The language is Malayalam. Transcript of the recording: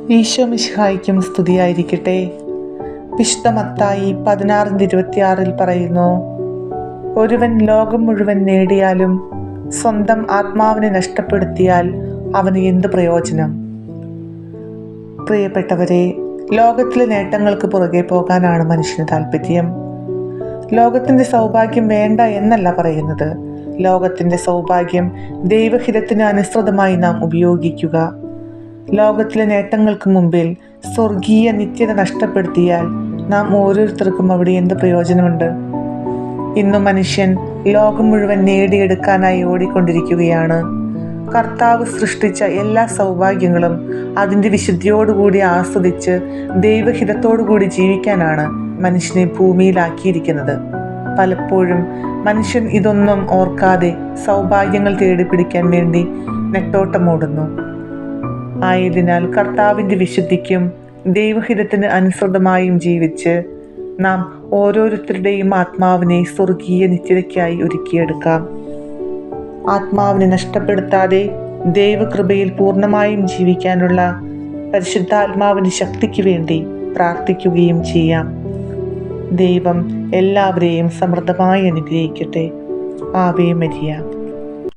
ഈശോ മിശിഹായ്ക്കും സ്തുതിയായിരിക്കട്ടെ. വിശുദ്ധ മത്തായി 16:26 പറയുന്നു, ഒരുവൻ ലോകം മുഴുവൻ നേടിയാലും സ്വന്തം ആത്മാവിനെ നഷ്ടപ്പെടുത്തിയാൽ അവന് എന്ത് പ്രയോജനം? പ്രിയപ്പെട്ടവരെ, ലോകത്തിലെ നേട്ടങ്ങൾക്ക് പുറകെ പോകാനാണ് മനുഷ്യന് താല്പര്യം. ലോകത്തിൻ്റെ സൗഭാഗ്യം വേണ്ട എന്നല്ല പറയുന്നത്. ലോകത്തിൻ്റെ സൗഭാഗ്യം ദൈവഹിതത്തിന് അനുസൃതമായി നാം ഉപയോഗിക്കുക. ലോകത്തിലെ നേട്ടങ്ങൾക്ക് മുമ്പിൽ സ്വർഗീയ നിത്യത നഷ്ടപ്പെടുത്തിയാൽ നാം ഓരോരുത്തർക്കും അവിടെ എന്ത് പ്രയോജനമുണ്ട്? ഇന്നു മനുഷ്യൻ ലോകം മുഴുവൻ നേടിയെടുക്കാനായി ഓടിക്കൊണ്ടിരിക്കുകയാണ്. കർത്താവ് സൃഷ്ടിച്ച എല്ലാ സൗഭാഗ്യങ്ങളും അതിൻ്റെ വിശുദ്ധിയോടുകൂടി ആസ്വദിച്ച് ദൈവഹിതത്തോടുകൂടി ജീവിക്കാനാണ് മനുഷ്യനെ ഭൂമിയിലാക്കിയിരിക്കുന്നത്. പലപ്പോഴും മനുഷ്യൻ ഇതൊന്നും ഓർക്കാതെ സൗഭാഗ്യങ്ങൾ തേടിപ്പിടിക്കാൻ വേണ്ടി നെട്ടോട്ടമോടുന്നു. ആയതിനാൽ കർത്താവിൻ്റെ വിശുദ്ധിക്കും ദൈവഹിതത്തിന് അനുസൃതമായും ജീവിച്ച് നാം ഓരോരുത്തരുടെയും ആത്മാവിനെ സ്വർഗീയ നിത്യതയ്ക്കായി ഒരുക്കിയെടുക്കാം. ആത്മാവിനെ നഷ്ടപ്പെടുത്താതെ ദൈവകൃപയിൽ പൂർണ്ണമായും ജീവിക്കാനുള്ള പരിശുദ്ധാത്മാവിൻ്റെ ശക്തിക്ക് വേണ്ടി പ്രാർത്ഥിക്കുകയും ചെയ്യാം. ദൈവം എല്ലാവരെയും സമൃദ്ധമായി അനുഗ്രഹിക്കട്ടെ. Ave Maria.